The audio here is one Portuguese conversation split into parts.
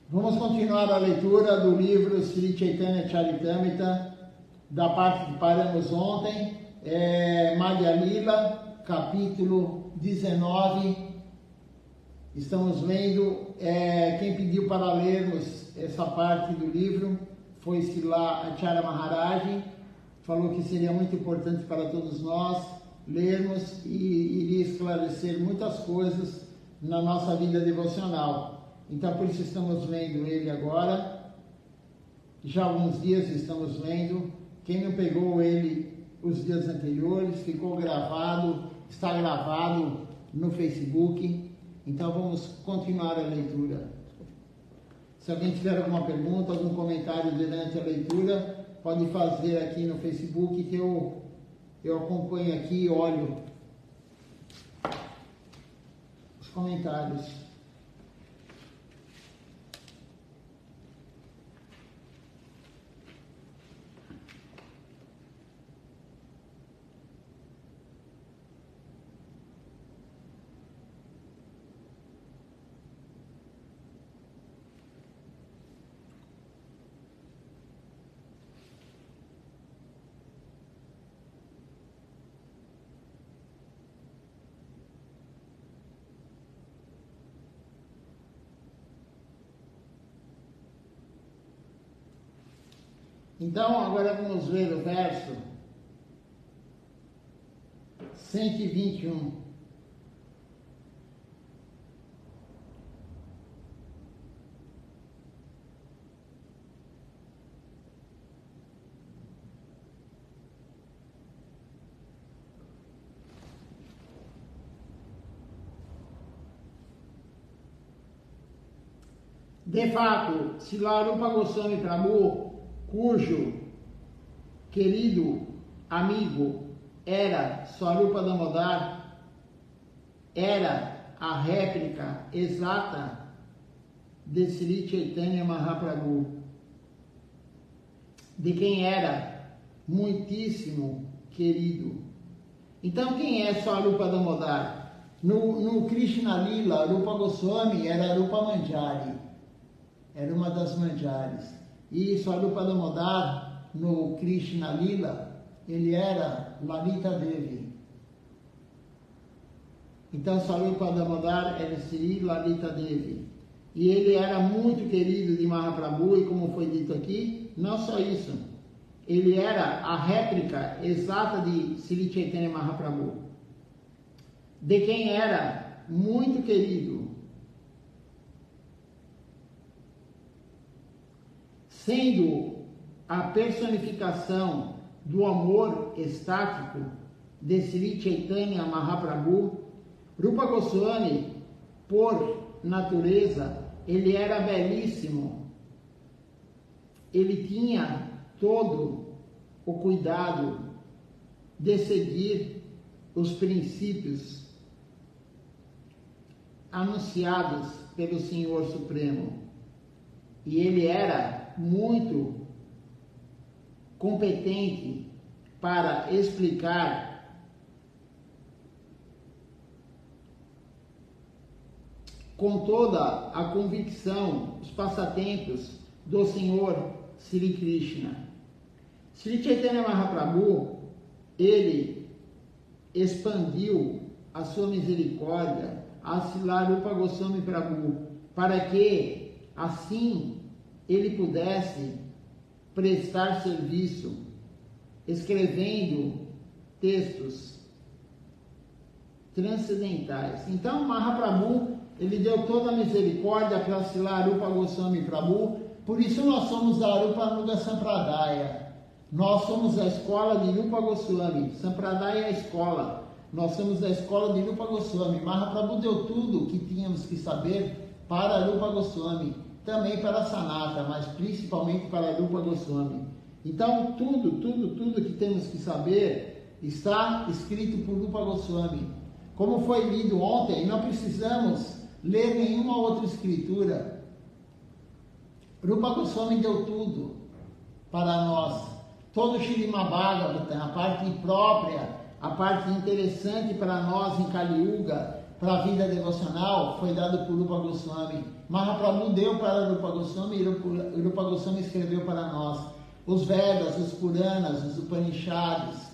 Vamos continuar a leitura do livro Sri Chaitanya Charitamrita, da parte que paramos ontem, Madhya Lila, capítulo 19. Estamos lendo, quem pediu para lermos essa parte do livro foi Srila Acharya Maharaj, falou que seria muito importante para todos nós lermos e iria esclarecer muitas coisas na nossa vida devocional. Então, por isso estamos lendo ele agora. Já há alguns dias estamos lendo. Quem não pegou ele os dias anteriores, ficou gravado, está gravado no Facebook. Então, vamos continuar a leitura. Se alguém tiver alguma pergunta, algum comentário durante a leitura, pode fazer aqui no Facebook, que eu acompanho aqui e olho os comentários. Então, agora vamos ver o verso 121. De fato, Srila Rupa Goswami Prabhu, cujo querido amigo era Swarupa Damodar, era a réplica exata de Sri Chaitanya Mahaprabhu, de quem era muitíssimo querido. Então, quem é Swarupa Damodar? No Krishna Lila, Rupa Goswami era Rupa Manjari, era uma das Manjaris. E Swarupa Damodar, no Krishna Lila, ele era Lalita Devi. Então, Swarupa Damodar era Sri Lalita Devi. E ele era muito querido de Mahaprabhu, e como foi dito aqui, não só isso, ele era a réplica exata de Sri Chaitanya Mahaprabhu, de quem era muito querido. Sendo a personificação do amor estático de Sri Chaitanya Mahaprabhu, Rupa Goswami, por natureza, ele era belíssimo. Ele tinha todo o cuidado de seguir os princípios anunciados pelo Senhor Supremo. E ele era muito competente para explicar com toda a convicção os passatempos do Senhor Sri Krishna. Sri Chaitanya Mahaprabhu, ele expandiu a sua misericórdia a Srila Rupa Goswami Prabhu, para que assim ele pudesse prestar serviço, escrevendo textos transcendentais. Então, Mahaprabhu, ele deu toda a misericórdia para Srila Rupa Goswami Prabhu, por isso nós somos da Rupa Nuga Sampradaya. Nós somos a escola de Rupa Goswami. Sampradaya é a escola. Nós somos da escola de Rupa Goswami. Mahaprabhu deu tudo o que tínhamos que saber para Rupa Goswami, também para Sanata, mas principalmente para Rupa Goswami. Então, tudo que temos que saber está escrito por Rupa Goswami. Como foi lido ontem, não precisamos ler nenhuma outra escritura. Rupa Goswami deu tudo para nós. Todo o Śrīmad Bhagavatam, a parte própria, a parte interessante para nós em Kali Yuga, para a vida devocional foi dado por Rupa Goswami. Mahaprabhu deu para Rupa Goswami e Rupa Goswami escreveu para nós. Os Vedas, os Puranas, os Upanishads,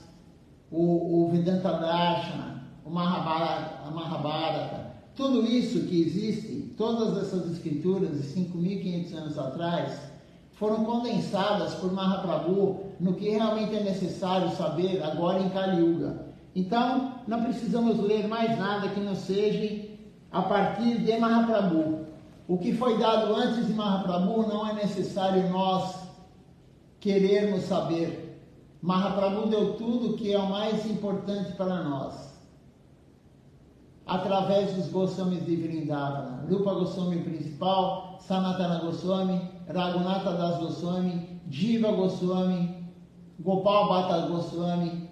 o Vedanta Darshana, o Mahabharata, a Mahabharata, tudo isso que existe, todas essas escrituras de 5.500 anos atrás, foram condensadas por Mahaprabhu no que realmente é necessário saber agora em Kali Yuga. Então, não precisamos ler mais nada que não seja a partir de Mahaprabhu. O que foi dado antes de Mahaprabhu não é necessário nós querermos saber. Mahaprabhu deu tudo que é o mais importante para nós, através dos Goswamis de Vrindavana. Rupa Goswami principal, Sanatana Goswami, Raghunatha Das Goswami, Jiva Goswami, Gopal Bhatta Goswami,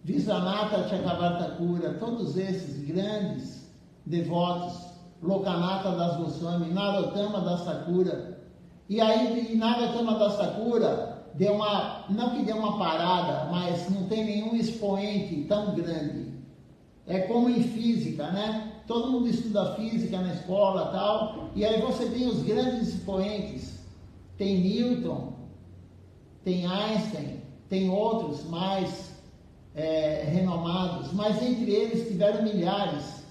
Visvanatha Chakravartakura, todos esses grandes devotos, Lokanatha Das Goswami, Narottama Das Thakura. E aí, Narottama Das Thakura deu uma, não que deu uma parada, mas não tem nenhum expoente tão grande. É como em física, né? Todo mundo estuda física na escola e tal, e aí você tem os grandes expoentes. Tem Newton, tem Einstein, tem outros mais renomados, mas entre eles tiveram milhares,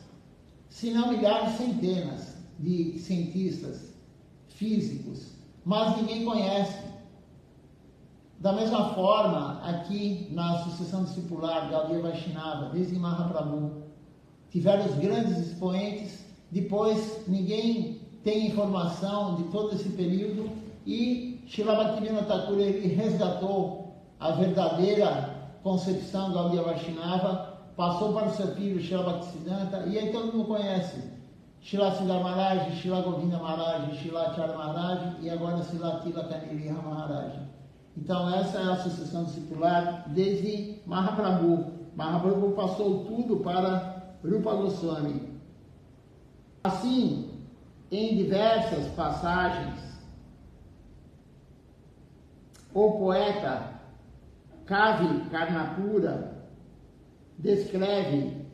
se não milhares, centenas de cientistas físicos, mas ninguém conhece. Da mesma forma, aqui na Sucessão Discipular Gaudiya Vaishnava, desde Mahaprabhu, tiveram os grandes expoentes, depois ninguém tem informação de todo esse período, e Srila Bhaktivinoda Thakur ele resgatou a verdadeira concepção Gaudiya Vaishnava, passou para o seu filho Srila Bhaktisiddhanta, e aí todo mundo conhece Srila Siddhar Maharaj, Srila Govinda Maharaj, Srila Acharya Maharaj e agora Srila Tilaka Niraiya Maharaj. Então essa é a sucessão discipular desde Mahaprabhu. Mahaprabhu passou tudo para Rupa Goswami. Assim, em diversas passagens, o poeta Kavi Karnapura descreve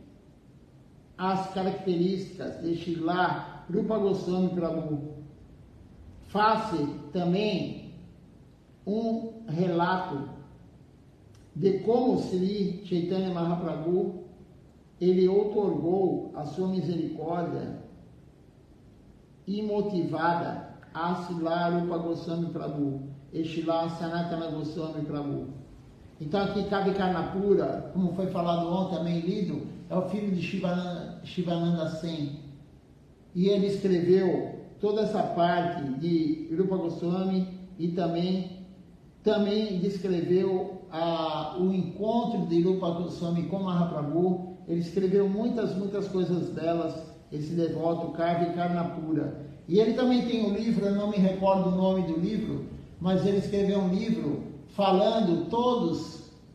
as características de Srila Rupa Goswami Prabhu. Faz também um relato de como Sri Chaitanya Mahaprabhu ele outorgou a sua misericórdia imotivada a Srila Rupa Goswami Prabhu e Srila Sanatana Goswami Prabhu. Então aqui Kavi Karnapura, como foi falado ontem, também lido, é o filho de Shivananda Sen. E ele escreveu toda essa parte de Rupa Goswami e também descreveu o encontro de Rupa Goswami com Mahaprabhu. Ele escreveu muitas coisas belas, esse devoto Kavi Karnapura. E ele também tem um livro, eu não me recordo o nome do livro, mas ele escreveu um livro falando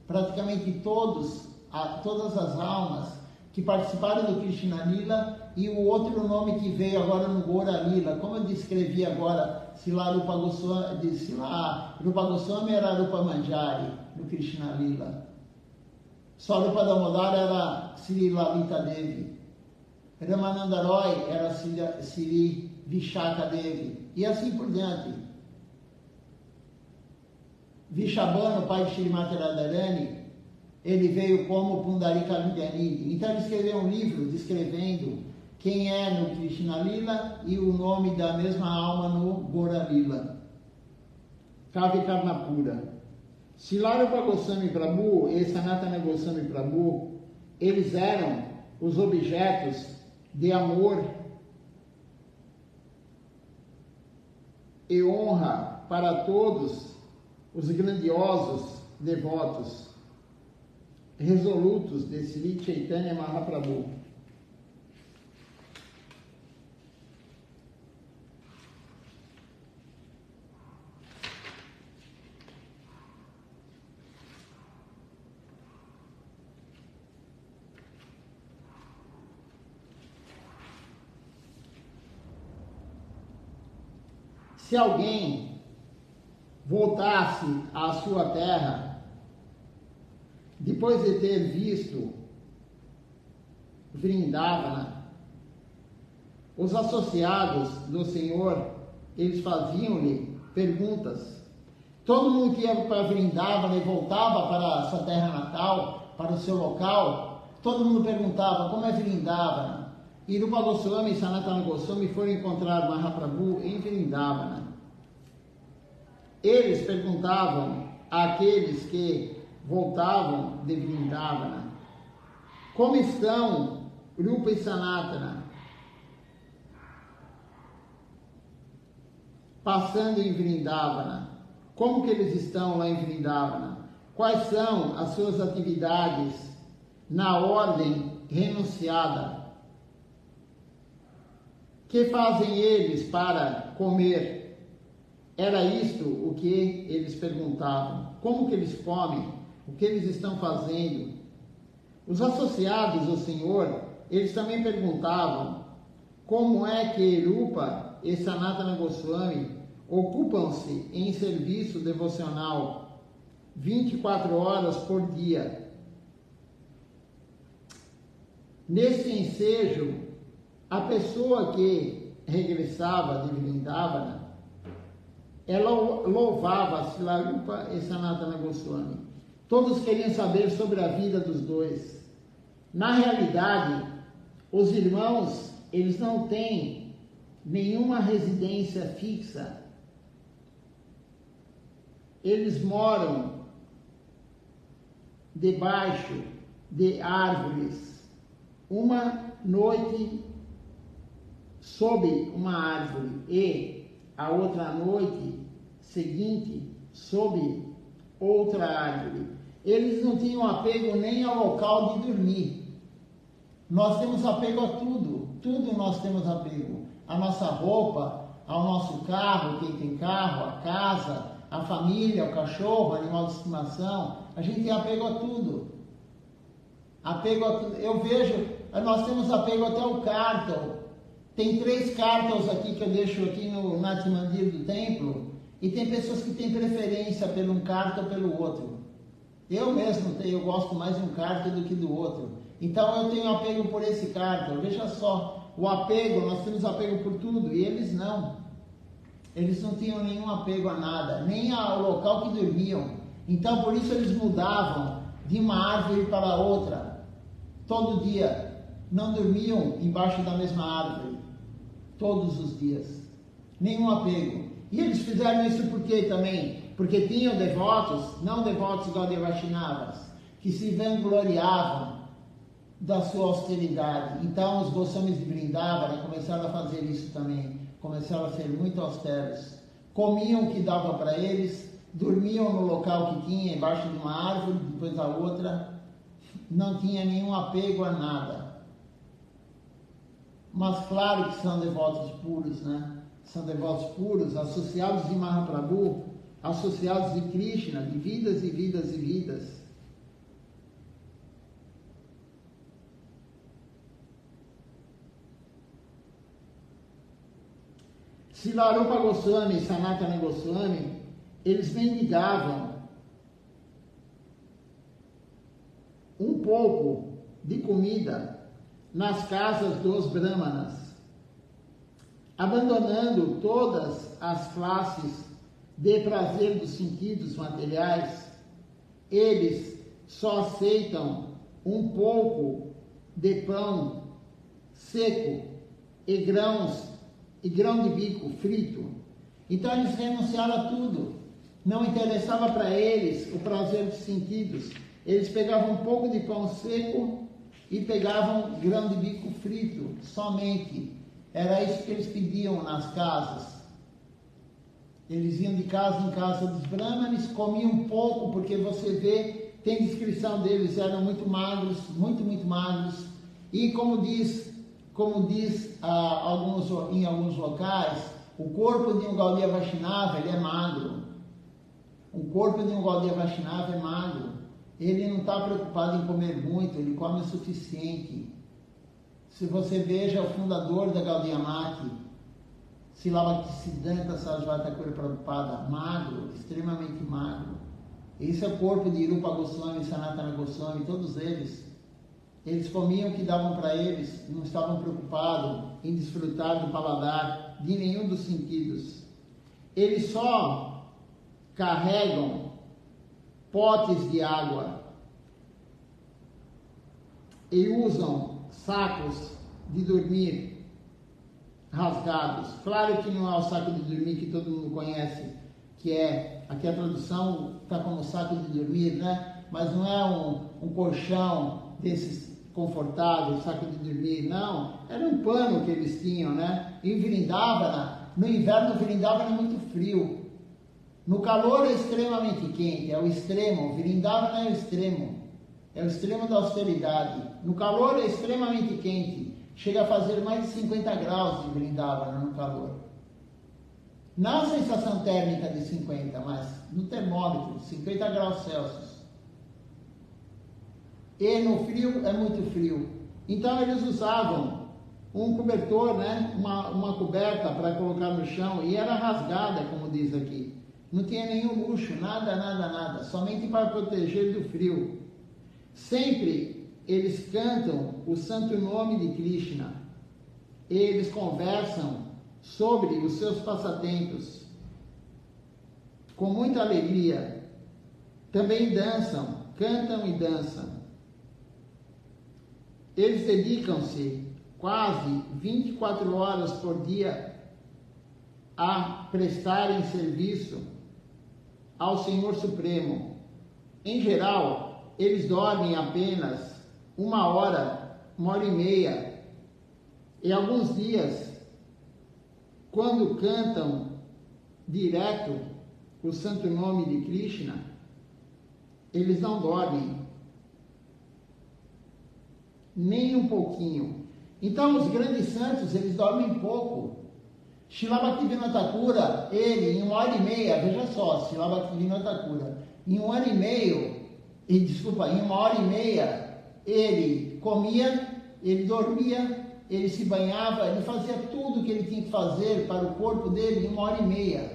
praticamente todas as almas que participaram do Krishna Lila, e o outro nome que veio agora no Gora Lila, como eu descrevi agora, Srila Rupa Goswami era Rupa Manjari no Krishna Lila. Só Rupa Damodara era Sri Lalita Devi. Ramananda Roy era Sri Vishaka Devi. E assim por diante. Vishabhana, pai de Shrimati Radharani, ele veio como Pundarika Vidyanidhi. Então ele escreveu um livro descrevendo quem é no Krishna Lila e o nome da mesma alma no Gora Lila. Kavi Karnapura. Srila Rupa Goswami Prabhu e Sanatana Goswami Prabhu, eles eram os objetos de amor e honra para todos os grandiosos devotos resolutos de Sri Chaitanya Mahaprabhu. Se alguém voltasse à sua terra, depois de ter visto Vrindavana. Os associados do Senhor, eles faziam-lhe perguntas. Todo mundo que ia para Vrindavana e voltava para a sua terra natal, para o seu local, todo mundo perguntava como é Vrindavana. E Rupa Goswami e Sanatana Goswami foram encontrar Mahaprabhu em Vrindavana. Eles perguntavam àqueles que voltavam de Vrindavana: como estão Rupa e Sanatana passando em Vrindavana? Como que eles estão lá em Vrindavana? Quais são as suas atividades na ordem renunciada? Que fazem eles para comer? Era isto o que eles perguntavam. Como que eles comem? O que eles estão fazendo? Os associados do Senhor, eles também perguntavam como é que Rupa e Sanatana Goswami ocupam-se em serviço devocional 24 horas por dia. Nesse ensejo, a pessoa que regressava de Vrindavana, ela louvava Srila Rupa e Sanatana Goswami. Todos queriam saber sobre a vida dos dois. Na realidade, os irmãos, eles não têm nenhuma residência fixa. Eles moram debaixo de árvores. Uma noite sob uma árvore e a outra noite seguinte sob outra árvore. Eles não tinham apego nem ao local de dormir. Nós temos apego a tudo, tudo nós temos apego. A nossa roupa, ao nosso carro, quem tem carro, a casa, a família, o cachorro, o animal de estimação. A gente tem apego a tudo. Apego a tudo. Eu vejo, nós temos apego até ao cártão. Tem 3 cártãos aqui que eu deixo aqui no Nati Mandir do templo, e tem pessoas que têm preferência pelo um cártão ou pelo outro. Eu mesmo eu gosto mais de um cártão do que do outro. Então eu tenho apego por esse cártão. Veja só, o apego, nós temos apego por tudo, e eles não. Eles não tinham nenhum apego a nada, nem ao local que dormiam. Então por isso eles mudavam de uma árvore para outra, todo dia. Não dormiam embaixo da mesma árvore, todos os dias. Nenhum apego. E eles fizeram isso por quê também? Porque tinham devotos, não devotos Gaudiya Vaishnavas, que se vangloriavam da sua austeridade. Então os Goswamis de Vrindavana começaram a fazer isso também. Começaram a ser muito austeros. Comiam o que dava para eles, dormiam no local que tinha, embaixo de uma árvore, depois a outra. Não tinha nenhum apego a nada. Mas claro que são devotos puros, né? São devotos puros, associados de Mahaprabhu, associados de Krishna, de vidas e vidas e vidas. Srila Rupa Goswami e Sanatana Goswami, eles mendigavam um pouco de comida nas casas dos brahmanas, abandonando todas as classes de prazer dos sentidos materiais. Eles só aceitam um pouco de pão seco e grão de bico frito. Então eles renunciaram a tudo. Não interessava para eles o prazer dos sentidos. Eles pegavam um pouco de pão seco e pegavam grão de bico frito somente. Era isso que eles pediam nas casas. Eles iam de casa em casa dos brahmanes, comiam um pouco, porque você vê, tem descrição deles, eram muito magros, muito magros. E como diz em alguns locais, o corpo de um Gaudiya Vaishnava, ele é magro. O corpo de um Gaudiya Vaishnava é magro. Ele não está preocupado em comer muito, ele come o suficiente. Se você veja o fundador da Gaudiya Mati, Srila Bhaktisiddhanta Sarasvati Thakur Prabhupada, magro, extremamente magro. Esse é o corpo de Rupa Goswami, Sanatana Goswami, todos eles. Eles comiam o que davam para eles, não estavam preocupados em desfrutar do paladar, de nenhum dos sentidos. Eles só carregam potes de água e usam sacos de dormir rasgados. Claro que não é o saco de dormir que todo mundo conhece, que é, aqui a tradução está como saco de dormir, né? Mas não é um colchão desses confortáveis, saco de dormir, não. Era um pano que eles tinham, né? Em Vrindavana, no inverno Vrindavana é muito frio. No calor é extremamente quente, é o extremo. Vrindavana é o extremo. É o extremo da austeridade. No calor é extremamente quente. Chega a fazer mais de 50 graus de Vrindavana no calor. Não a sensação térmica de 50, mas no termômetro, 50 graus Celsius. E no frio é muito frio. Então eles usavam um cobertor, né? uma coberta para colocar no chão, e era rasgada, como diz aqui. Não tinha nenhum luxo, nada. Somente para proteger do frio. Sempre eles cantam o santo nome de Krishna. Eles conversam sobre os seus passatempos com muita alegria. Também dançam, cantam e dançam. Eles dedicam-se quase 24 horas por dia a prestarem serviço ao Senhor Supremo. Em geral, eles dormem apenas 1 hora, 1h30. E alguns dias, quando cantam direto o santo nome de Krishna, eles não dormem nem um pouquinho. Então os grandes santos, eles dormem pouco. Srila Bhaktivinoda Thakura, ele em 1h30, veja só, Srila Bhaktivinoda Thakura, em 1 ano e meio, em 1h30, ele comia, ele dormia, ele se banhava, ele fazia tudo o que ele tinha que fazer para o corpo dele em 1h30.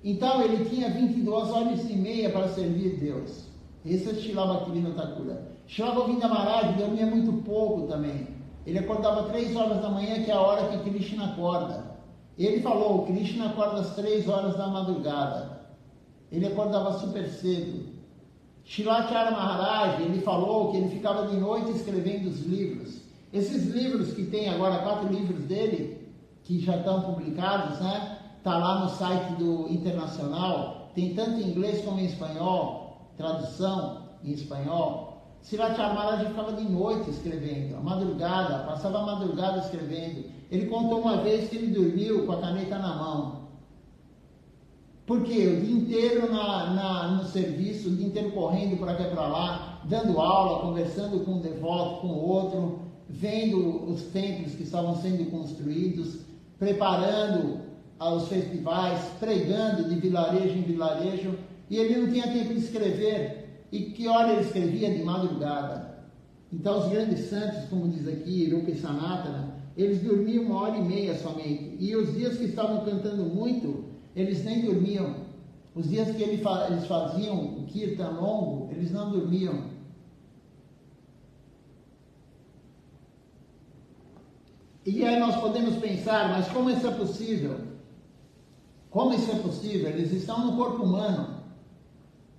Então ele tinha 22 horas e meia para servir Deus. Esse é Srila Bhaktivinoda Thakura. Srila Govinda Maharaj dormia muito pouco também. Ele acordava 3 horas da manhã, que é a hora que Krishna acorda. Ele falou, Krishna acorda às 3 horas da madrugada. Ele acordava super cedo. Shilachara Maharaj, ele falou que ele ficava de noite escrevendo os livros. Esses livros que tem agora, 4 livros dele, que já estão publicados, né? Está lá no site do Internacional, tem tanto em inglês como em espanhol, tradução em espanhol. Shilachara Maharaj ficava de noite escrevendo, a madrugada, passava a madrugada escrevendo. Ele contou uma vez que ele dormiu com a caneta na mão. Por quê? O dia inteiro no serviço, o dia inteiro correndo para cá e para lá, dando aula, conversando com um devoto, com o outro, vendo os templos que estavam sendo construídos, preparando os festivais, pregando de vilarejo em vilarejo, e ele não tinha tempo de escrever. E que hora ele escrevia? De madrugada. Então os grandes santos, como diz aqui, Rupa e Sanatana, eles dormiam 1h30 somente. E os dias que estavam cantando muito, eles nem dormiam. Os dias que eles faziam o kirtan longo, eles não dormiam. E aí nós podemos pensar, mas como isso é possível? Como isso é possível? Eles estão no corpo humano.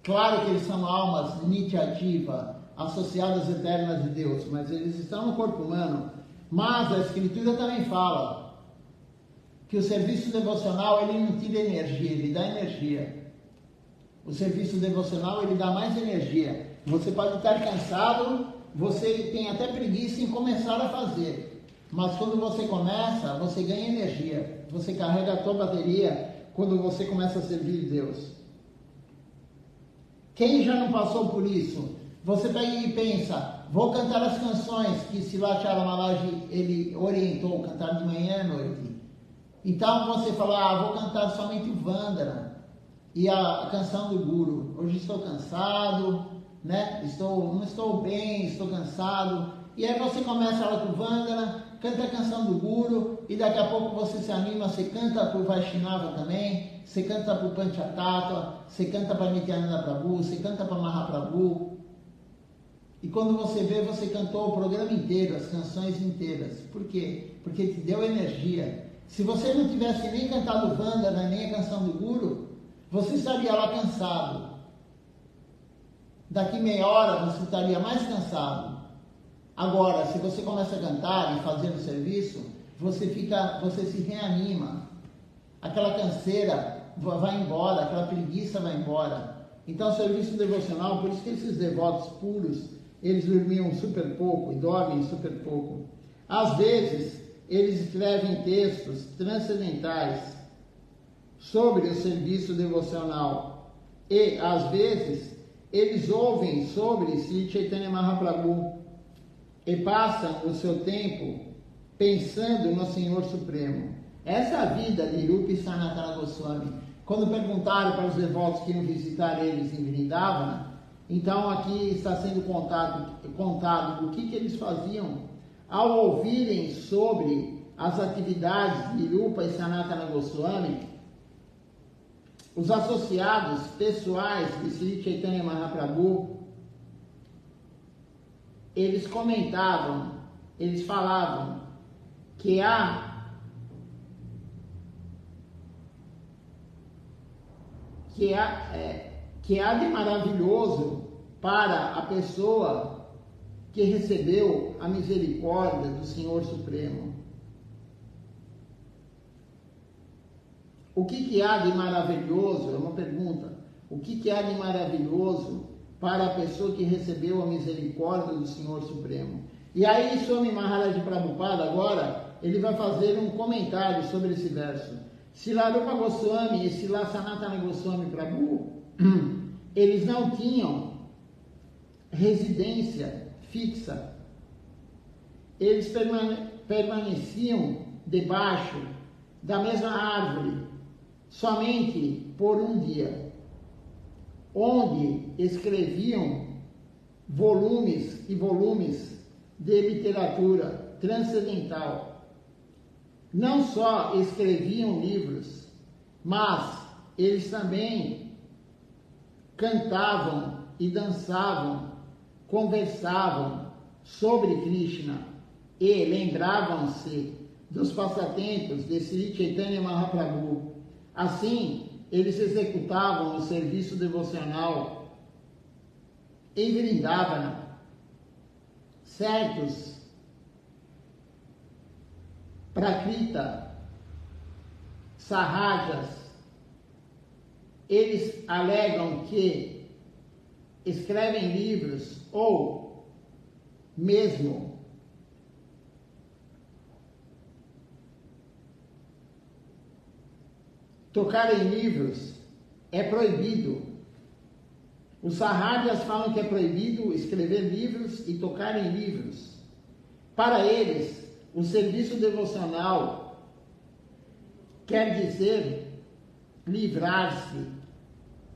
Claro que eles são almas nitya-ativa, associadas eternas de Deus, mas eles estão no corpo humano. Mas a Escritura também fala que o serviço devocional, ele não tira energia, ele dá energia. O serviço devocional, ele dá mais energia. Você pode estar cansado, você tem até preguiça em começar a fazer. Mas quando você começa, você ganha energia. Você carrega a tua bateria quando você começa a servir Deus. Quem já não passou por isso? Você pega e pensa, vou cantar as canções que Shilachara Maharaj ele orientou, cantar de manhã e à noite. Então você fala, vou cantar somente o Vandana e a canção do Guru. Hoje estou cansado, né? Não estou bem, estou cansado. E aí você começa lá com o Vandana, canta a canção do Guru, e daqui a pouco você se anima, você canta para o Vaishnava também, você canta para o Panchatattva, você canta para Nityananda Prabhu, você canta para Mahaprabhu. e quando você vê, você cantou o programa inteiro, as canções inteiras. Por quê? Porque te deu energia. Se você não tivesse nem cantado Vândana, nem a canção do Guru, você estaria lá cansado. Daqui meia hora você estaria mais cansado. Agora, se você começa a cantar e fazer o serviço, você se reanima. Aquela canseira vai embora, aquela preguiça vai embora. Então, o serviço devocional, por isso que esses devotos puros, eles dormiam super pouco e dormem super pouco. Às vezes, eles escrevem textos transcendentais sobre o serviço devocional. E, às vezes, eles ouvem sobre Sri Chaitanya Mahaprabhu e passam o seu tempo pensando no Senhor Supremo. Essa é a vida de Rupa e Sanatana Goswami. Quando perguntaram para os devotos que iam visitar eles em Vrindavana, então aqui está sendo contado o que eles faziam ao ouvirem sobre as atividades de Rupa e Sanatana Goswami. Os associados pessoais de Sri Chaitanya Mahaprabhu, eles comentavam, eles falavam que há de maravilhoso para a pessoa que recebeu a misericórdia do Senhor Supremo. O que há de maravilhoso? É uma pergunta. O que há de maravilhoso para a pessoa que recebeu a misericórdia do Senhor Supremo? E aí, Swami Maharaj Prabhupada, agora, ele vai fazer um comentário sobre esse verso. Srila Rupa Goswami e Srila Sanatana Goswami Prabhu, eles não tinham residência fixa. Eles permaneciam debaixo da mesma árvore somente por um dia, onde escreviam volumes e volumes de literatura transcendental. Não só escreviam livros, mas eles também cantavam e dançavam, conversavam sobre Krishna e lembravam-se dos passatempos de Sri Chaitanya Mahaprabhu. Assim, eles executavam o serviço devocional em Vrindavana. Certos Prakrita, Sahajas, eles alegam que escrevem livros ou mesmo tocar em livros é proibido. Os Sahajas falam que é proibido escrever livros e tocar em livros. Para eles, o serviço devocional quer dizer livrar-se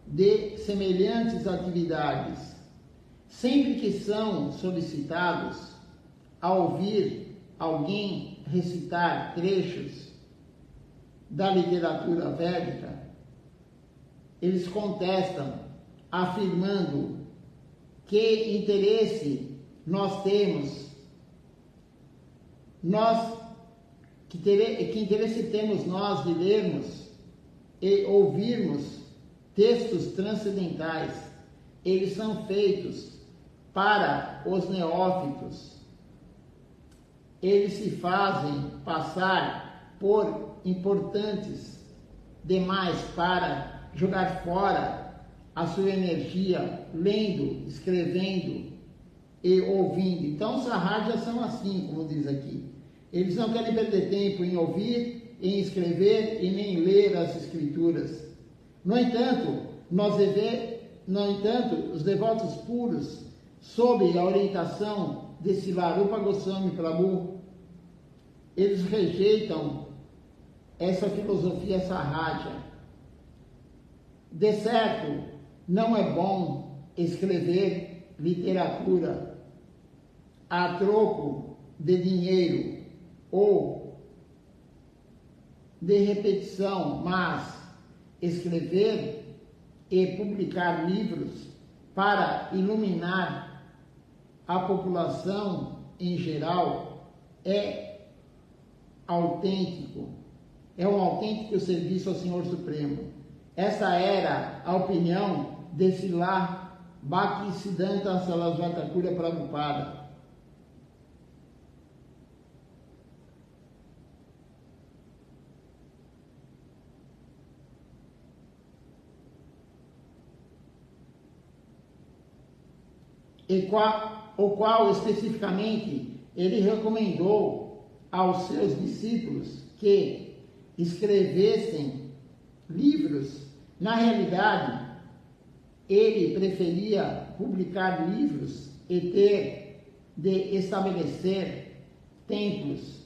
de semelhantes atividades. Sempre que são solicitados a ouvir alguém recitar trechos da literatura védica, eles contestam, afirmando que interesse nós temos, que interesse temos nós de lermos e ouvirmos textos transcendentais. Eles são feitos para os neófitos. Eles se fazem passar por importantes demais para jogar fora a sua energia lendo, escrevendo e ouvindo. Então, os Sahajas são assim, como diz aqui. Eles não querem perder tempo em ouvir, em escrever e nem ler as escrituras. No entanto, os devotos puros, sob a orientação de Srila Rupa Goswami Prabhu, eles rejeitam essa filosofia Sahaja. De certo, não é bom escrever literatura a troco de dinheiro ou de repetição, mas escrever e publicar livros para iluminar a população em geral é autêntico, é um autêntico serviço ao Senhor Supremo. Essa era a opinião de Srila Bhaktisiddhanta Sarasvati Thakur Prabhupada. O qual especificamente ele recomendou aos seus discípulos que escrevessem livros. Na realidade, ele preferia publicar livros e ter de estabelecer templos.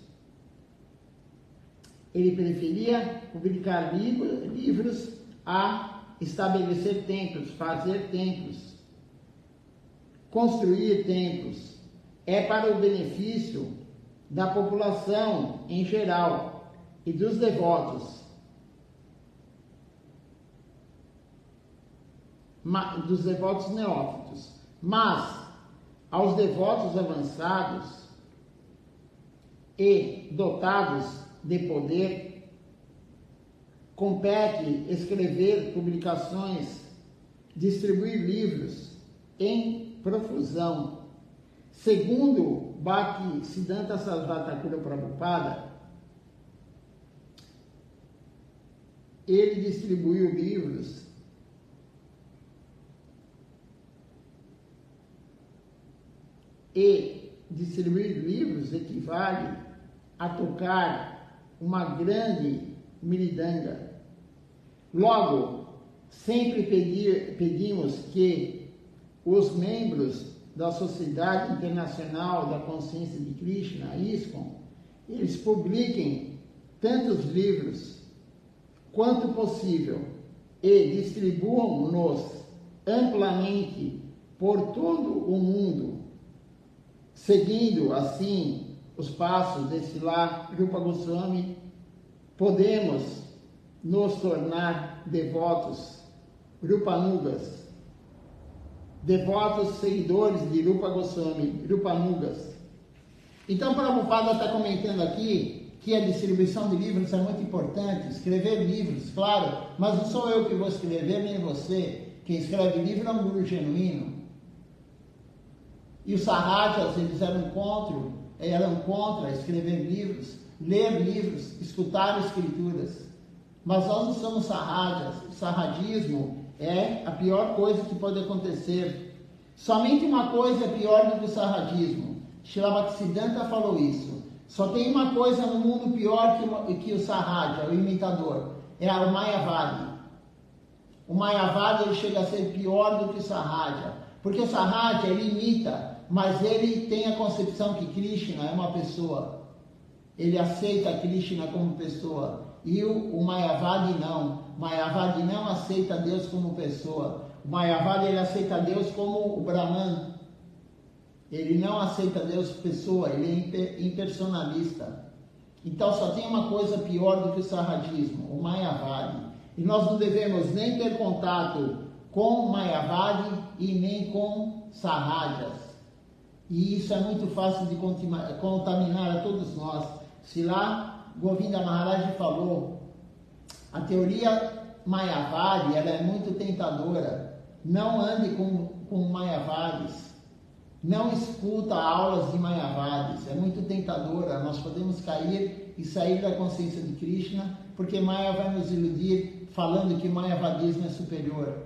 Ele preferia publicar livros a estabelecer templos, fazer templos. Construir templos é para o benefício da população em geral e dos devotos, neófitos, mas aos devotos avançados e dotados de poder compete escrever publicações, distribuir livros em profusão. Segundo Bhaktisiddhanta Sarasvati Thakur Prabhupada, ele distribuiu livros e distribuir livros equivale a tocar uma grande miridanga. Logo, sempre pedimos que os membros da Sociedade Internacional da Consciência de Krishna, a ISKCON, eles publiquem tantos livros quanto possível e distribuam-nos amplamente por todo o mundo, seguindo assim os passos de Srila Rupa Goswami. Podemos nos tornar devotos Rupanugas, devotos seguidores de Rupa Goswami, Rupanugas. Então, Prabhupada está comentando aqui que a distribuição de livros é muito importante, escrever livros, claro, mas não sou eu que vou escrever, nem você. Quem escreve livro é um guru genuíno. E os sarrajas, eles eram contra escrever livros, ler livros, escutar escrituras. Mas nós não somos sarrajas. O sarrajismo é a pior coisa que pode acontecer. Somente uma coisa é pior do que o sarrajismo. Srila Bhaktisiddhanta falou isso. Só tem uma coisa no mundo pior que o sarraja, o imitador. É o Mayavadi. O Mayavadi ele chega a ser pior do que o sarraja. Porque o sarraja ele imita, mas ele tem a concepção que Krishna é uma pessoa. Ele aceita Krishna como pessoa. E o Mayavadi não. O Mayavadi não aceita Deus como pessoa. O Mayavadi ele aceita Deus como o Brahman. Ele não aceita Deus pessoa, ele é impersonalista. Então só tem uma coisa pior do que o sarrajismo, o Mayavadi. E nós não devemos nem ter contato com Mayavadi e nem com sarrajas. E isso é muito fácil de contaminar a todos nós. Srila Govinda Maharaj falou, a teoria Mayavadi ela é muito tentadora. Não ande com Mayavadis. Não escuta aulas de Mayavadis. É muito tentadora. Nós podemos cair e sair da consciência de Krishna, porque Maya vai nos iludir falando que o Mayavadismo é superior.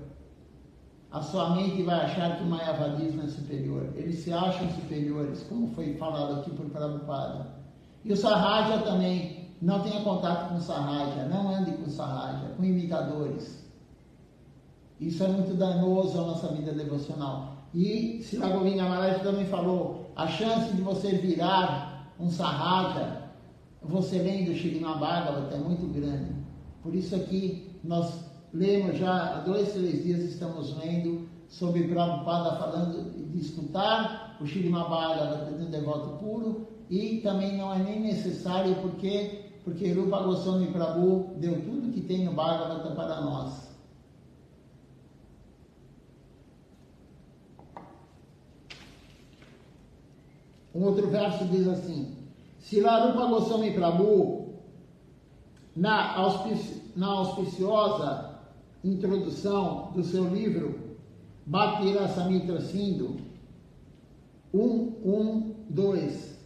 A sua mente vai achar que o Mayavadismo é superior. Eles se acham superiores, como foi falado aqui por Prabhupada. E o sarraja também. Não tenha contato com sarraja. Não ande com sarraja, com imitadores. Isso é muito danoso à nossa vida devocional. E Srila Govinda Maharaj também falou, a chance de você virar um sarraja, você lendo o Śrīmad Bhagavatam, é muito grande. Por isso aqui nós lemos já há 2, 3 dias, estamos lendo sobre Prabhupada falando de escutar o Śrīmad Bhagavatam de um devoto puro, e também não é nem necessário porque Rupa Goswami Prabhu deu tudo que tem no Bhagavatam para nós. Um outro verso diz assim: Srila Rupa Goswami Prabhu, na auspiciosa introdução do seu livro Bhakti Rasamrita Sindhu 1.1.2,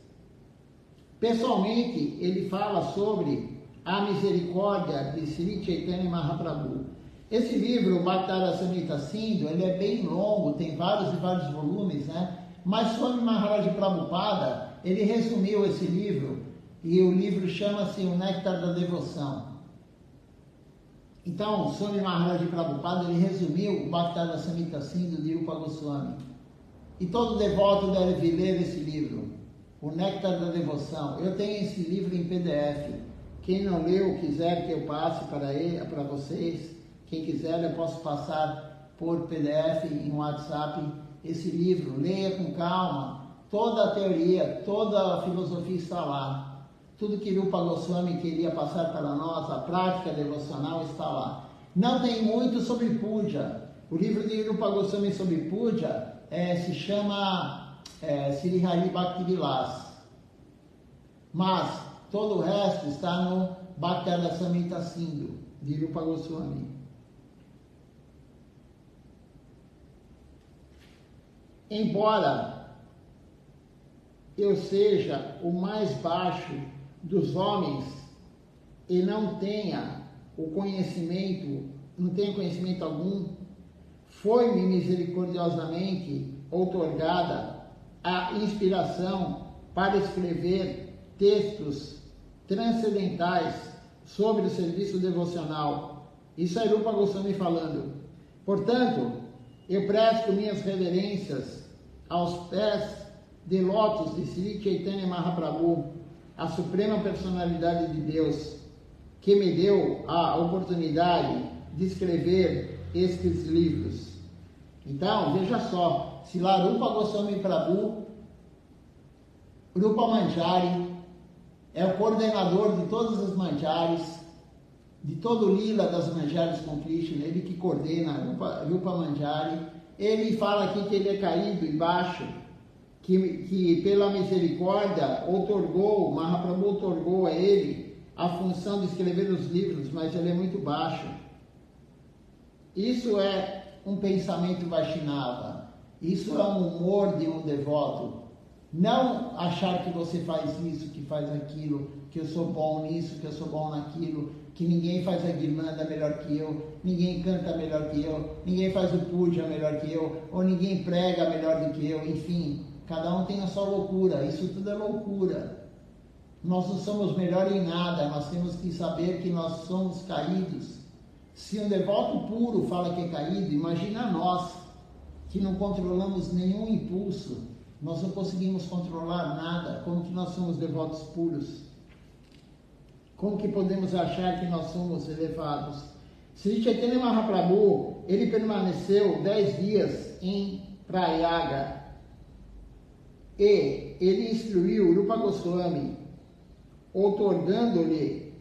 pessoalmente ele fala sobre a misericórdia de Sri Chaitanya Mahaprabhu. Esse livro, Bhakti Rasamrita Sindhu, ele é bem longo, tem vários e vários volumes, né? Mas Swami Maharaj Prabhupada, ele resumiu esse livro, e o livro chama-se O Néctar da Devoção. Então, Swami Maharaj Prabhupada, ele resumiu o Bhakti Rasamrita Sindhu de Rupa Goswami. E todo devoto deve ler esse livro, O Néctar da Devoção. Eu tenho esse livro em PDF. Quem não leu, quiser que eu passe para vocês, quem quiser eu posso passar por PDF em WhatsApp esse livro. Leia com calma, toda a teoria, toda a filosofia está lá. Tudo que Rupa Goswami queria passar para nós, a prática devocional está lá. Não tem muito sobre puja. O livro de Rupa Goswami sobre puja se chama Sri Hari Bhakti Vilas. Mas todo o resto está no Bhakti Rasamrita Sindhu de Rupa Goswami. Embora eu seja o mais baixo dos homens e não tenha conhecimento algum, foi-me misericordiosamente outorgada a inspiração para escrever textos transcendentais sobre o serviço devocional. Isso é Rupa Goswami falando. Portanto, eu presto minhas reverências aos pés de lótus de Sri Chaitanya Mahaprabhu, a suprema personalidade de Deus, que me deu a oportunidade de escrever estes livros. Então, veja só, Srila Rupa Goswami Prabhu, Rupa Manjari, é o coordenador de todas as manjaris, de todo o lila das manjaris com Krishna, ele que coordena Rupa Manjari. Ele fala aqui que ele é caído e baixo, que pela misericórdia Mahaprabhu outorgou a ele a função de escrever os livros, mas ele é muito baixo. Isso é um pensamento Vaishnava, isso é um humor de um devoto. Não achar que você faz isso, que faz aquilo, que eu sou bom nisso, que eu sou bom naquilo, que ninguém faz a guirlanda melhor que eu, ninguém canta melhor que eu, ninguém faz o puja melhor que eu, ou ninguém prega melhor do que eu, enfim, cada um tem a sua loucura, isso tudo é loucura. Nós não somos melhores em nada, nós temos que saber que nós somos caídos. Se um devoto puro fala que é caído, imagina nós, que não controlamos nenhum impulso, nós não conseguimos controlar nada, como que nós somos devotos puros? Como que podemos achar que nós somos elevados? Sri Chaitanya Mahaprabhu, ele permaneceu 10 dias em Prayaga e ele instruiu Rupa Goswami, outorgando-lhe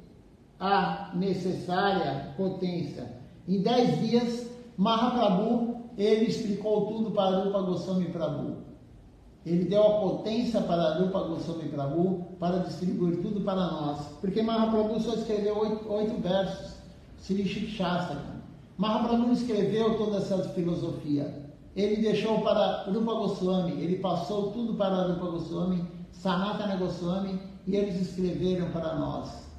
a necessária potência. Em 10 dias, Mahaprabhu, ele explicou tudo para Rupa Goswami Prabhu. Ele deu a potência para Rupa Goswami Prabhu para distribuir tudo para nós. Porque Mahaprabhu só escreveu 8 versos, Sri Shikshastra. Mahaprabhu não escreveu toda essa filosofia. Ele deixou para Rupa Goswami, ele passou tudo para Rupa Goswami, Sanatana Goswami, e eles escreveram para nós.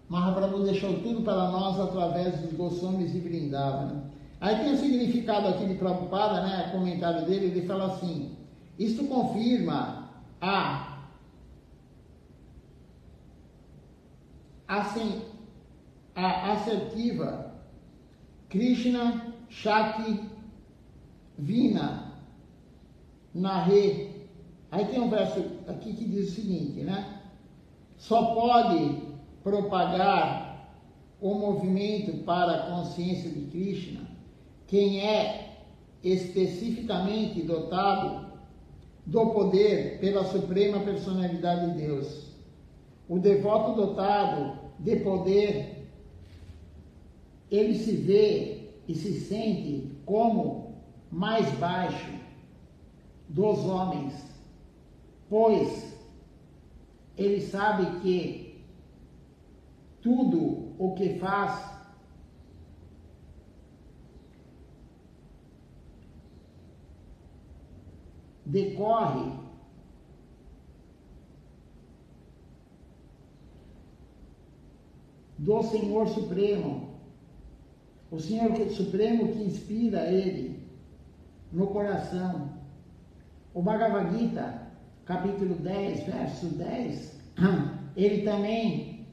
Mahaprabhu deixou tudo para nós através dos Goswamis de Vrindavana. Aí tem o significado aqui de Prabhupada, né? O comentário dele, ele fala assim: isto confirma a assertiva Krishna Shakti Vina Nahe. Aí tem um verso aqui que diz o seguinte, né? Só pode propagar o movimento para a consciência de Krishna quem é especificamente dotado do poder pela Suprema Personalidade de Deus. O devoto dotado de poder, ele se vê e se sente como mais baixo dos homens. pois ele sabe que tudo o que faz decorre do Senhor Supremo, o Senhor Supremo que inspira ele no coração. O Bhagavad Gita, capítulo 10, verso 10, ele também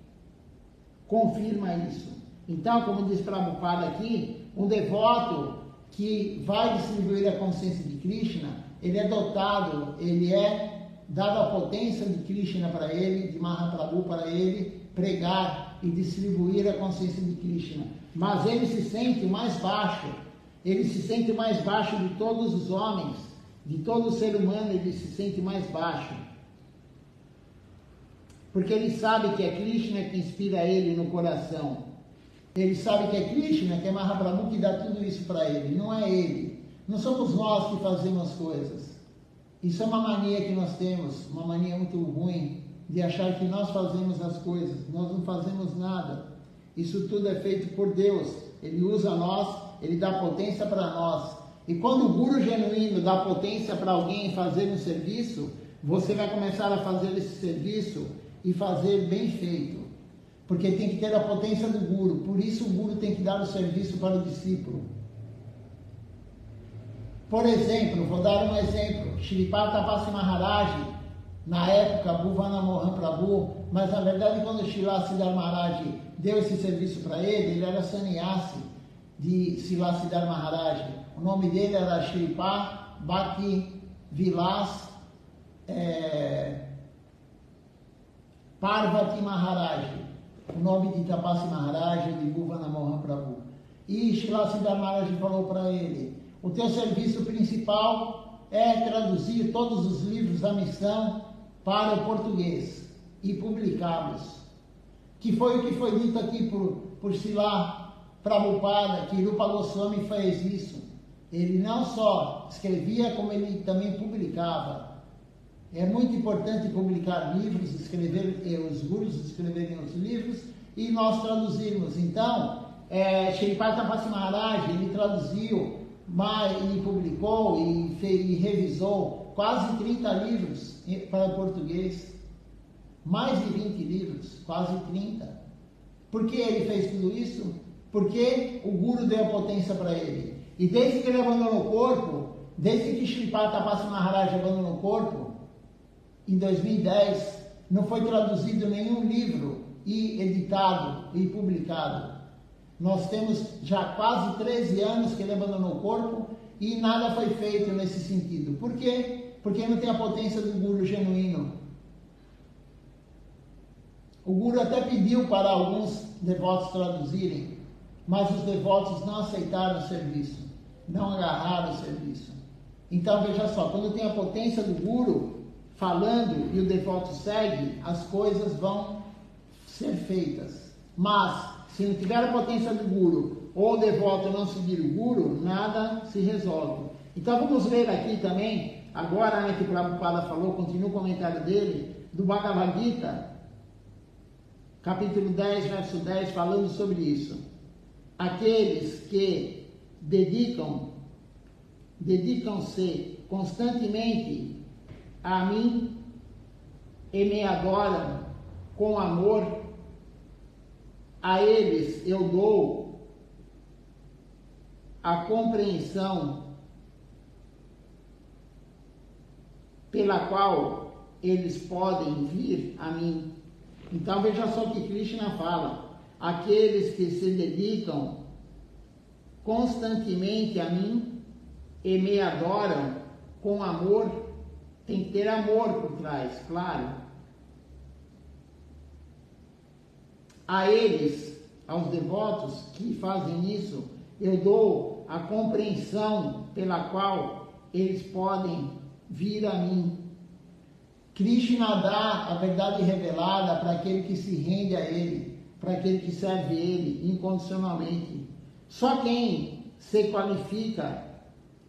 confirma isso. Então, como diz Prabhupada aqui, um devoto que vai distribuir a consciência de Krishna, ele é dotado, ele é dado a potência de Krishna para ele, de Mahaprabhu para ele pregar e distribuir a consciência de Krishna. Mas ele se sente mais baixo, ele se sente mais baixo de todos os homens, de todo ser humano ele se sente mais baixo. Porque ele sabe que é Krishna que inspira ele no coração. Ele sabe que é Krishna, que é Mahaprabhu que dá tudo isso para ele, não é ele. Não somos nós que fazemos coisas. Isso é uma mania que nós temos, uma mania muito ruim, de achar que nós fazemos as coisas. Nós não fazemos nada. Isso tudo é feito por Deus. Ele usa nós, ele dá potência para nós. E quando o Guru genuíno dá potência para alguém fazer um serviço, você vai começar a fazer esse serviço e fazer bem feito. Porque tem que ter a potência do Guru. Por isso o Guru tem que dar o serviço para o discípulo. Por exemplo, vou dar um exemplo. Shripad Tapasi Maharaj, na época, Bhuvana Mohan Prabhu, mas na verdade quando Siddhar Maharaj deu esse serviço para ele era sannyasi de Siddhar Maharaj. O nome dele era Shripad Bhakti Vilas Parvati Maharaj, o nome de Tapasi Maharaj e de Bhuvana Mohan Prabhu. E Siddhar Maharaj falou para ele: o teu serviço principal é traduzir todos os livros da missão para o português e publicá-los. Que foi o que foi dito aqui por Srila Prabhupada, que Rupa Goswami fez isso. Ele não só escrevia, como ele também publicava. É muito importante publicar livros, os gurus escreverem os livros e nós traduzirmos. Então, Shripad Tapasi Maharaj, ele traduziu, ele publicou e revisou quase 30 livros para o português. Mais de 20 livros, quase 30. Por que ele fez tudo isso? Porque o Guru deu a potência para ele. E desde que ele abandonou o corpo, desde que Shripad Tapasi Maharaj abandonou o corpo, em 2010, não foi traduzido nenhum livro e editado e publicado. Nós temos já quase 13 anos que ele abandonou o corpo e nada foi feito nesse sentido. Por quê? Porque não tem a potência do Guru genuíno. O Guru até pediu para alguns devotos traduzirem, mas os devotos não aceitaram o serviço, não agarraram o serviço. Então veja só, quando tem a potência do Guru falando e o devoto segue, as coisas vão ser feitas. Mas se não tiver a potência do Guru ou o devoto não seguir o Guru, nada se resolve. Então vamos ler aqui também, agora que o Prabhupada falou, continua o comentário dele, do Bhagavad Gita, capítulo 10, verso 10, falando sobre isso. Aqueles que dedicam-se constantemente a mim e me adoram com amor, a eles eu dou a compreensão pela qual eles podem vir a mim. Então veja só o que Krishna fala: aqueles que se dedicam constantemente a mim e me adoram com amor, tem que ter amor por trás, claro. A eles, aos devotos que fazem isso, eu dou a compreensão pela qual eles podem vir a mim. Krishna dá a verdade revelada para aquele que se rende a ele, para aquele que serve ele incondicionalmente. Só quem se qualifica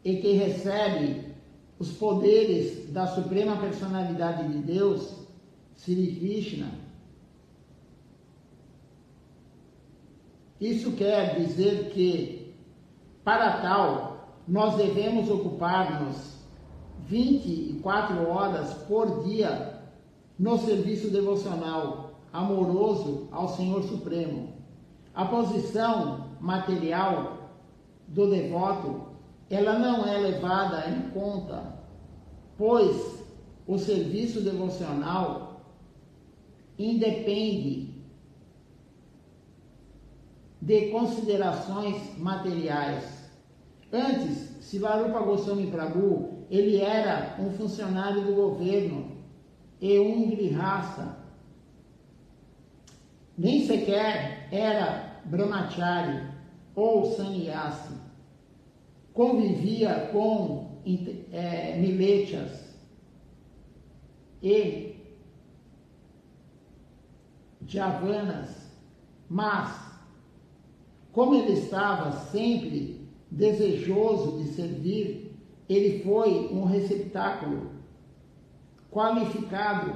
e que recebe os poderes da Suprema Personalidade de Deus, Sri Krishna. Isso quer dizer que, para tal, nós devemos ocupar-nos 24 horas por dia no serviço devocional amoroso ao Senhor Supremo. A posição material do devoto, ela não é levada em conta, pois o serviço devocional independe de considerações materiais. Antes, Srilarupa Goswami Prabhu, ele era um funcionário do governo e um grihasta. Nem sequer era brahmachari ou sannyasi. Convivia com milechas e javanas, mas como ele estava sempre desejoso de servir, ele foi um receptáculo qualificado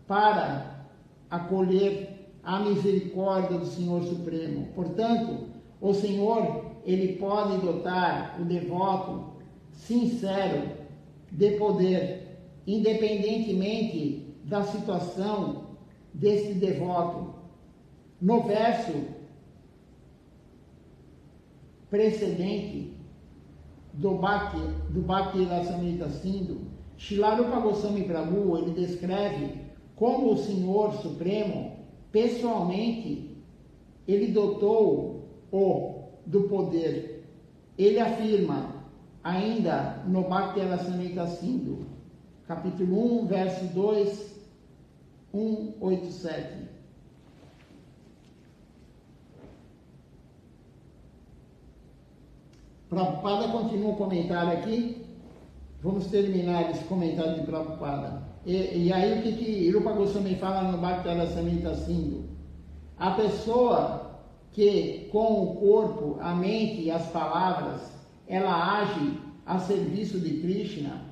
para acolher a misericórdia do Senhor Supremo. Portanto, o Senhor, ele pode dotar o devoto sincero de poder, independentemente da situação desse devoto. No verso precedente do Bhakti Rasamrita Sindhu, Srilarupa Goswami Prabhu, ele descreve como o Senhor Supremo, pessoalmente, ele dotou-o do poder. Ele afirma, ainda no Bhakti Rasamrita Sindhu, capítulo 1, verso 2, 187. Prabhupada continua o comentário aqui. Vamos terminar esse comentário de Prabhupada. E aí o que Rupa Goswami fala no Bhakti Rasamrita Sindhu? A pessoa que com o corpo, a mente e as palavras, ela age a serviço de Krishna,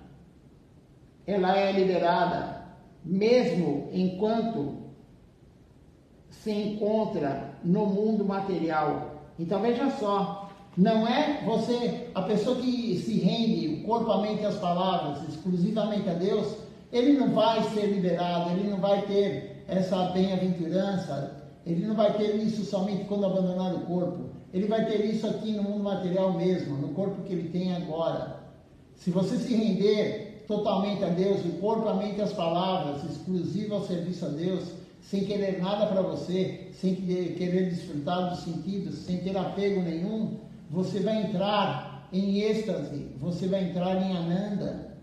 ela é liberada, mesmo enquanto se encontra no mundo material. Então veja só, não é você, a pessoa que se rende, o corpo, a mente e as palavras, exclusivamente a Deus, ele não vai ser liberado, ele não vai ter essa bem-aventurança, ele não vai ter isso somente quando abandonar o corpo, ele vai ter isso aqui no mundo material mesmo, no corpo que ele tem agora. Se você se render totalmente a Deus, o corpo, a mente e as palavras, exclusivo ao serviço a Deus, sem querer nada para você, sem querer desfrutar dos sentidos, sem ter apego nenhum, você vai entrar em êxtase, você vai entrar em Ananda,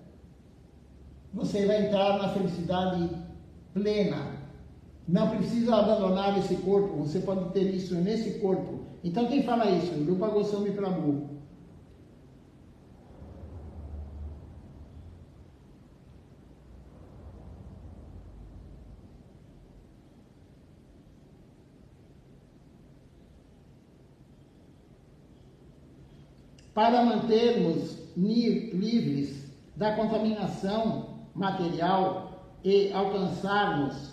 você vai entrar na felicidade plena. Não precisa abandonar esse corpo, você pode ter isso nesse corpo. Então quem fala isso? Rupa Goswami Prabhu. Para mantermos livres da contaminação material e alcançarmos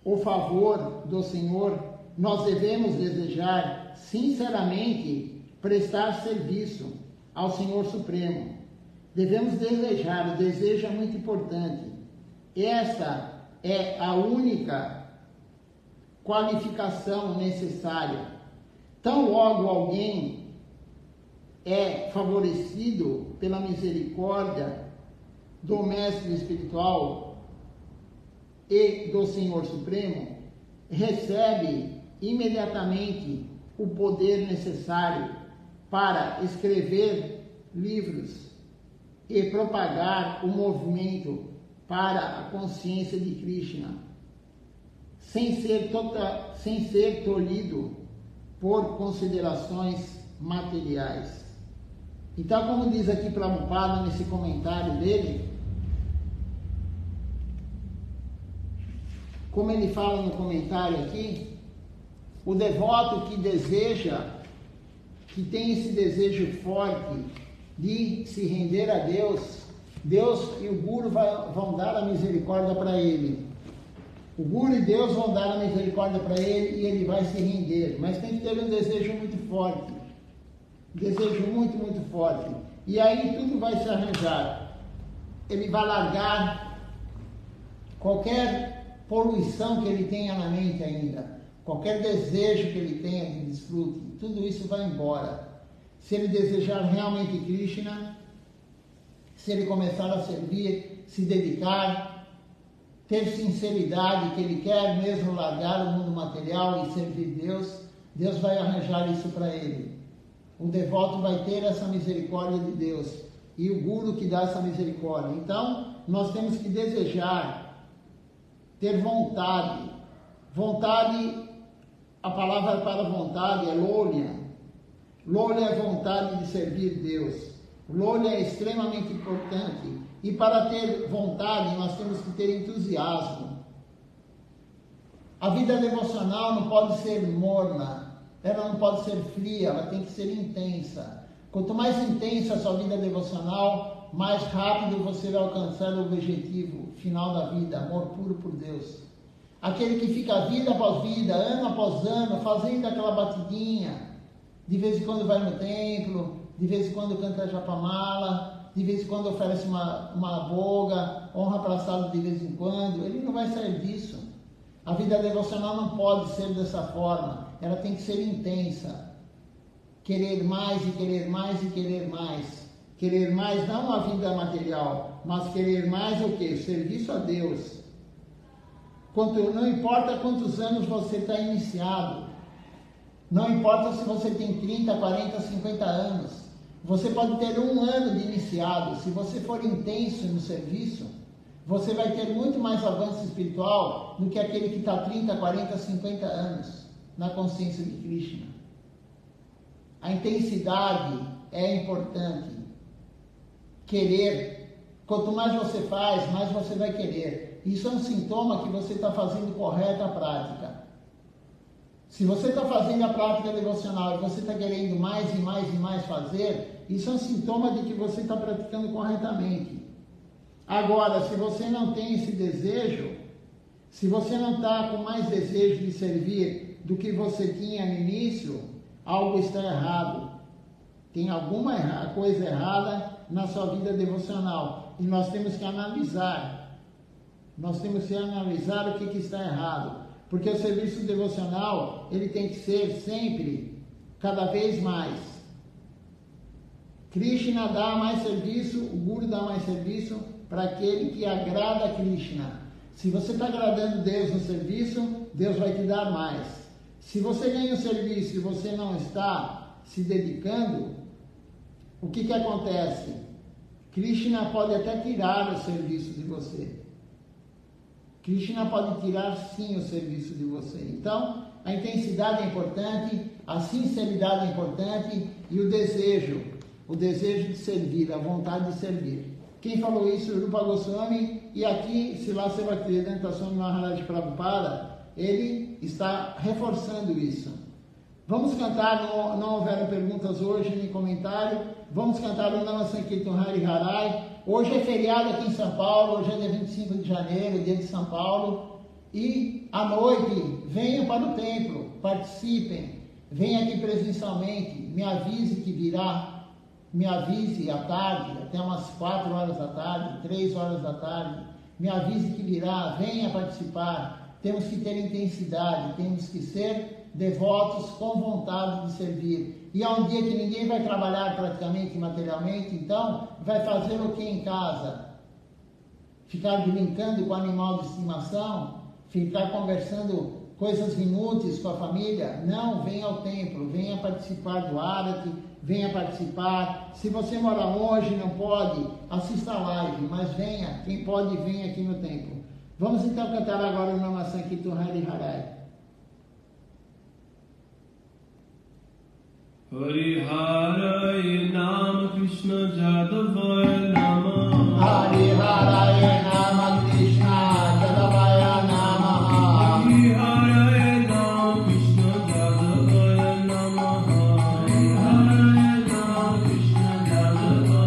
o favor do Senhor, nós devemos desejar sinceramente prestar serviço ao Senhor Supremo. Devemos desejar, o desejo é muito importante. Essa é a única qualificação necessária. Tão logo alguém é favorecido pela misericórdia do Mestre Espiritual e do Senhor Supremo, recebe imediatamente o poder necessário para escrever livros e propagar o movimento para a consciência de Krishna, sem ser tolhido por considerações materiais. Então, como diz aqui Prabhupada nesse comentário dele, como ele fala no comentário aqui, o devoto que deseja, que tem esse desejo forte de se render a Deus, Deus e o Guru vão dar a misericórdia para ele. O Guru e Deus vão dar a misericórdia para ele e ele vai se render. Mas tem que ter um desejo muito forte. Um desejo muito, muito forte. E aí tudo vai se arranjar. Ele vai largar qualquer poluição que ele tenha na mente ainda. Qualquer desejo que ele tenha de desfrute. Tudo isso vai embora. Se ele desejar realmente Krishna, se ele começar a servir, se dedicar, ter sinceridade que ele quer mesmo largar o mundo material e servir Deus, Deus vai arranjar isso para ele. O devoto vai ter essa misericórdia de Deus e o Guru que dá essa misericórdia. Então, nós temos que desejar, ter vontade. Vontade, a palavra para vontade é lolya. Lolya é vontade de servir Deus. Lolya é extremamente importante. E para ter vontade, nós temos que ter entusiasmo. A vida devocional não pode ser morna, ela não pode ser fria, ela tem que ser intensa. Quanto mais intensa a sua vida devocional, mais rápido você vai alcançar o objetivo final da vida, amor puro por Deus. Aquele que fica vida após vida, ano após ano, fazendo aquela batidinha, de vez em quando vai no templo, de vez em quando canta Japamala, de vez em quando oferece uma boga, honra praçado de vez em quando, ele não vai sair disso. A vida devocional não pode ser dessa forma, ela tem que ser intensa. Querer mais e querer mais e querer mais. Querer mais não a vida material, mas querer mais o quê? Serviço a Deus. Não importa quantos anos você está iniciado, não importa se você tem 30, 40, 50 anos, você pode ter 1 ano de iniciado. Se você for intenso no serviço, você vai ter muito mais avanço espiritual do que aquele que está 30, 40, 50 anos na consciência de Krishna. A intensidade é importante. Querer, quanto mais você faz, mais você vai querer. Isso é um sintoma que você está fazendo correta a prática. Se você está fazendo a prática devocional e você está querendo mais e mais e mais fazer, isso é um sintoma de que você está praticando corretamente. Agora, se você não tem esse desejo, se você não está com mais desejo de servir do que você tinha no início, algo está errado. Tem alguma coisa errada na sua vida devocional. E nós temos que analisar. Nós temos que analisar o que está errado. Porque o serviço devocional, ele tem que ser sempre, cada vez mais. Krishna dá mais serviço, o Guru dá mais serviço para aquele que agrada a Krishna. Se você está agradando Deus no serviço, Deus vai te dar mais. Se você ganha o serviço e você não está se dedicando, o que acontece? Krishna pode até tirar o serviço de você. Krishna pode tirar sim o serviço de você. Então, a intensidade é importante, a sinceridade é importante e o desejo de servir, a vontade de servir. Quem falou isso? Rupa Goswami. E aqui, Srila Bhaktivedanta Swami Maharaj Prabhupada, ele está reforçando isso. Vamos cantar, não houveram perguntas hoje nem comentário, vamos cantar o Nama Sankirtan Hari Harai. Hoje é feriado aqui em São Paulo, hoje é dia 25 de janeiro, dia de São Paulo. E à noite, venham para o templo, participem, venham aqui presencialmente, me avise que virá, me avise à tarde, até umas 4 horas da tarde, 3 horas da tarde, me avise que virá, venha participar. Temos que ter intensidade, temos que ser devotos com vontade de servir. E há um dia que ninguém vai trabalhar praticamente materialmente, então vai fazer o que em casa? Ficar brincando com o animal de estimação? Ficar conversando coisas inúteis com a família? Não, venha ao templo, venha participar do Arati, venha participar. Se você mora longe, não pode, assista a live, mas venha, quem pode, venha aqui no templo. Vamos então cantar agora o Nama Sankirtan Hari Harai. Hari Harai Nama Krishna Jadavaya Nama. Hari Harai Nama Krishna Jadavaya Nama. Hari Harai Nama Krishna Jadavaya Nama. Hari Harai Nama Krishna Jadavaya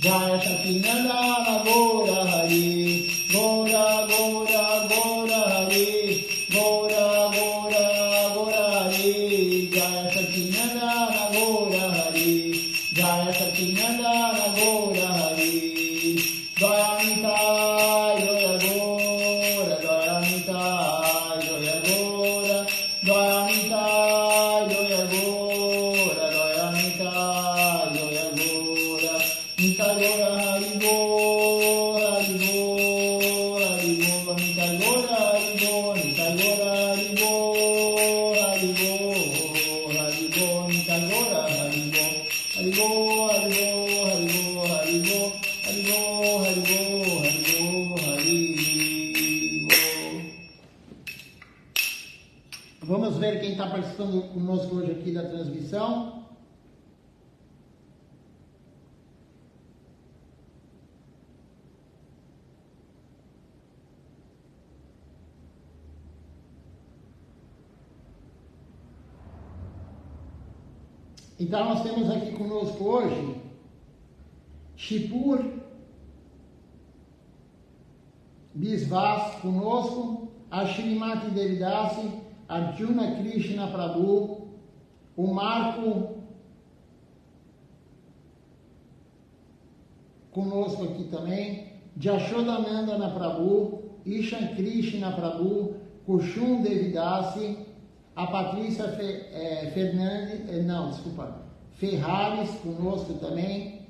Jaya Satinandana Gora Hari, Gora Gora Gora Hari, Gora Gora Gora Hari, Jaya Satinandana Gora Hari, Jaya Satinandana Gora Hari, Dayamita Joya Gora, Dayamita Joya Gora, Dayamita Joya Gora, Dayamita Joya Gora, Nita Gora Haribo, Haribo, Haribo, Nita Gora Haribo, Nita Gora Haribo, Haribo, Haribo, Nita Gora Haribo, Haribo, Haribo, Haribo, Haribo, Haribo, Haribo, Haribo, Haribo. Vamos ver quem está participando conosco hoje aqui da transmissão. Então nós temos aqui conosco hoje Shipur Bisvas conosco, a Shrimati Devidasi, Arjuna Krishna Prabhu, o Marco conosco aqui também, Jashodanandana Prabhu, Ishan Krishna Prabhu, Kushum Devidasi, a Patrícia Ferrares conosco também,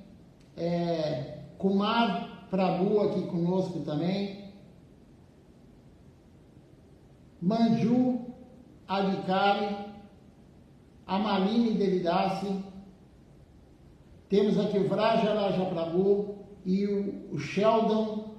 Kumar Prabhu aqui conosco também, Manju Adhikari, a Malini Devidasi, temos aqui o Vrajaraja Prabhu e o Sheldon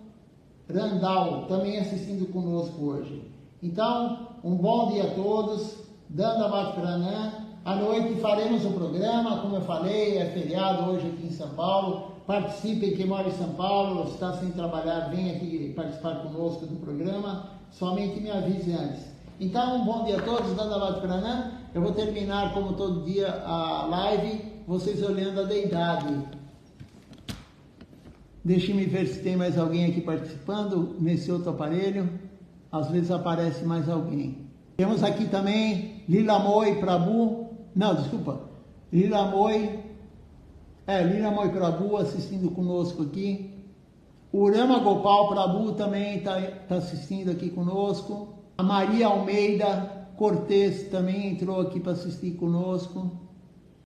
Randall também assistindo conosco hoje. Então, um bom dia a todos, Dandavat Pranam. À noite faremos o programa, como eu falei, é feriado hoje aqui em São Paulo. Participem, quem mora em São Paulo, está sem trabalhar, vem aqui participar conosco do programa, somente me avise antes. Então, um bom dia a todos, Dandavat Pranam. Eu vou terminar, como todo dia, a live, vocês olhando a deidade. Deixe-me ver se tem mais alguém aqui participando nesse outro aparelho. Às vezes aparece mais alguém. Temos aqui também Lilamoi Prabhu. Não, desculpa. Lilamoi Prabhu assistindo conosco aqui. O Rama Gopal Prabhu também está assistindo aqui conosco. A Maria Almeida Cortez também entrou aqui para assistir conosco.